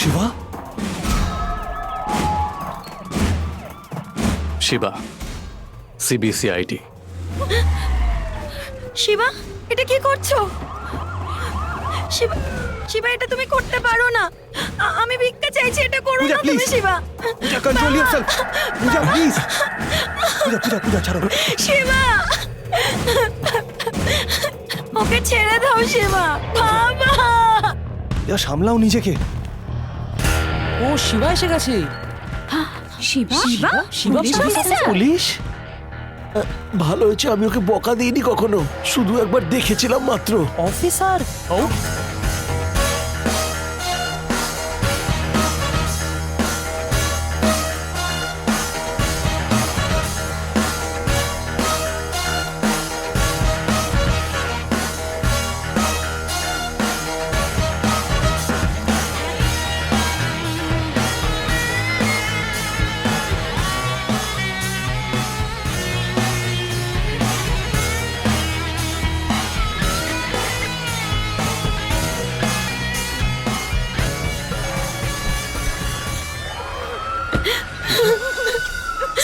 শিবা, শিবা, সিবিসিআইডি। শিবা, এটা কি করছো? শিবা, শিবা, এটা তুমি করতে পারো না। আমি ভিক্ষা চাইছি, এটা করো পূজা, না তুমি please. Shiba. Puja, control yourself. Puja, please. Puja, Puja, Puja, ছাড়ো। শিবা, ওকে ছেড়ে দাও শিবা। বাবা, পূজা, সামলাও নিজেকে। ও শিবা এসে গেছে। Shiba, Shiba, Shiba, police police officer? Police? ভালো হয়েছে আমি ওকে বকা দিইনি কখনো, শুধু একবার দেখেছিলাম মাত্র। অফিসার। ও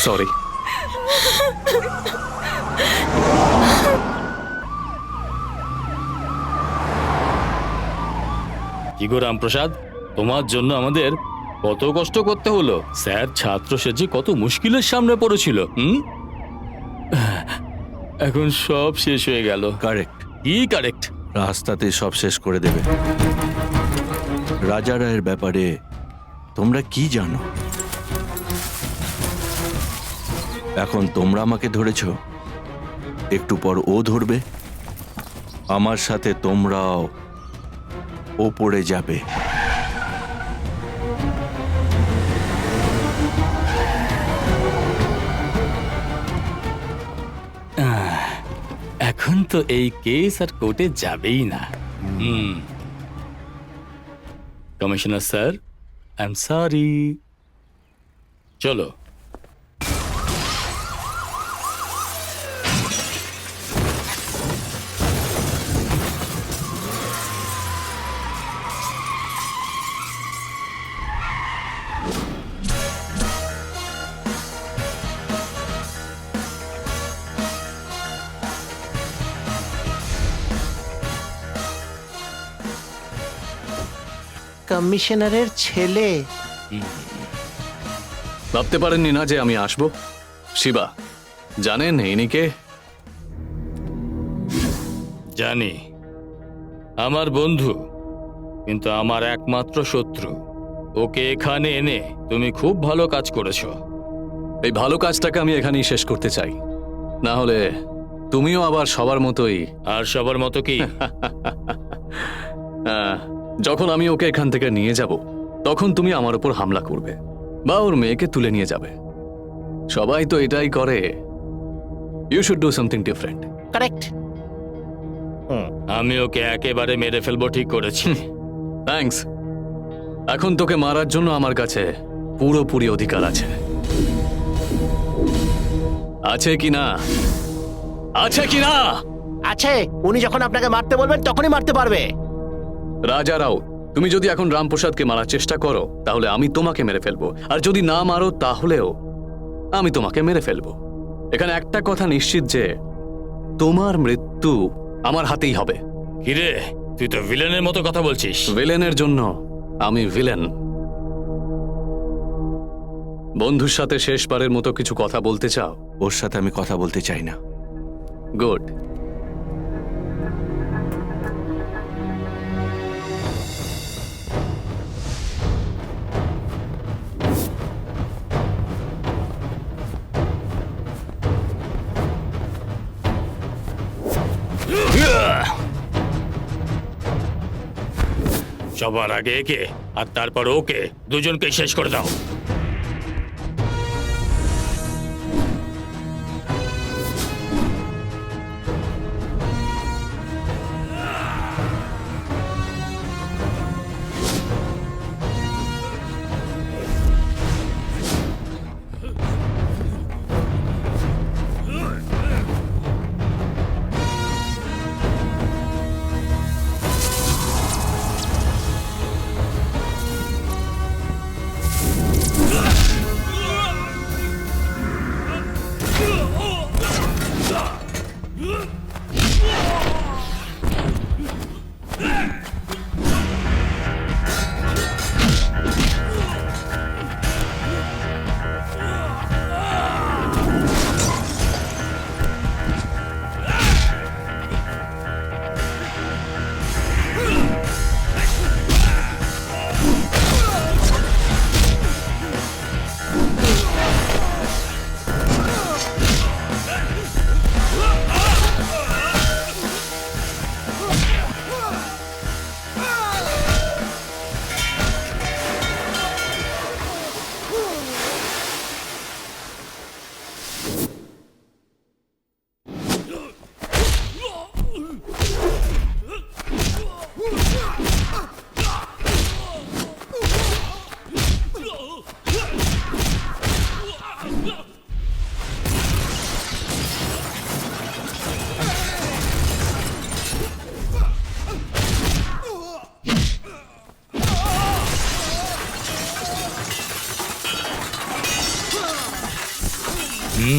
সরি। কি গো রামপ্রসাদ, তোমার জন্য আমাদের কত কষ্ট করতে হলো। স্যার ছাত্র সেজে কত মুশকিলের সামনে পড়েছিল। এখন সব শেষ হয়ে গেল। কারেক্ট। কি কারেক্ট? রাস্তাতে সব শেষ করে দেবে। রাজা রায়ের ব্যাপারে তোমরা কি জানো? এখন তোমরা আমাকে ধরেছ, একটু পর ও ধরবে। আমার সাথে তোমরাও ওপরে যাবে। এখন তো এই কেস আর কোর্টে যাবেই না। Commissioner sir, I am sorry. চলো। কমিশনারের ছেলে। ভাবতে পারেননি না যে আমি আসবো? শিবা, জানেন ইনিকে? জানি, আমার বন্ধু, কিন্তু আমার একমাত্র শত্রু। ওকে এখানে এনে তুমি খুব ভালো কাজ করেছো। এই ভালো কাজটাকে আমি এখানেই শেষ করতে চাই, না হলে তুমিও আবার সবার মতোই। আর সবার মতো কি? যখন আমি ওকে এখান থেকে নিয়ে যাব, তখন তুমি আমার উপর হামলা করবে বা ওর মেয়েকে তুলে নিয়ে যাবে। সবাই তো এটাই করে। You should do something different. Correct. আমি ওকে একেবারে মেরে ফেলবো ঠিক করেছি। থ্যাঙ্কস। এখন তোকে মারার জন্য আমার কাছে পুরোপুরি অধিকার আছে। আছে কি না? আছে কি না? আছে, উনি যখন আপনাকে মারতে বলবেন তখনই মারতে পারবে। রাজা রাও, তুমি যদি এখন রামপ্রসাদকে মারার চেষ্টা করো, তাহলে আমি তোমাকে মেরে ফেলবো। আর যদি না মারো, তাহলেও আমি তোমাকে মেরে ফেলবো। এখানে একটা কথা নিশ্চিত যে তোমার মৃত্যু আমার হাতেই হবে। কিরে, তুই তো ভিলেনের মতো কথা বলছিস। ভিলেনের জন্য আমি ভিলেন। বন্ধুর সাথে শেষবারের মতো কিছু কথা বলতে চাও? ওর সাথে আমি কথা বলতে চাই না। গুড। সবার আগে একে আর তারপর ওকে, দুজনকে শেষ করে দাও। ছি!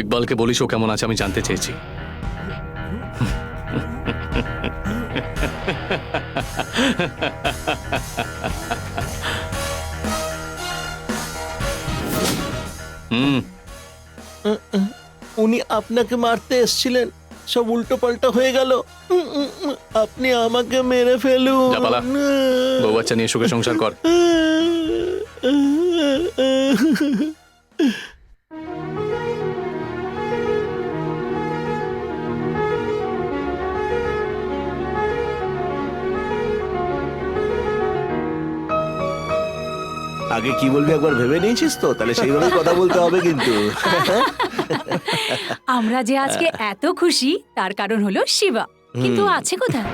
ইকবালকে বলিস ও কেমন আছে আমি জানতে চেয়েছি। উনি আপনাকে মারতে এসেছিলেন, সব উল্টো পাল্টা হয়ে গেল। আপনি আমাকে মেরে ফেলুন। যা পালা, বউ বাচ্চা নিয়ে সুখে সংসার কর। আগে কি বলবি একবার ভেবে নিয়েছিস তো? তাহলে সেইভাবে কথা বলতে হবে কিন্তু। আমরা যে আজকে এত খুশি তার কারণ হলো শিবা। কিন্তু আছে কোথায়?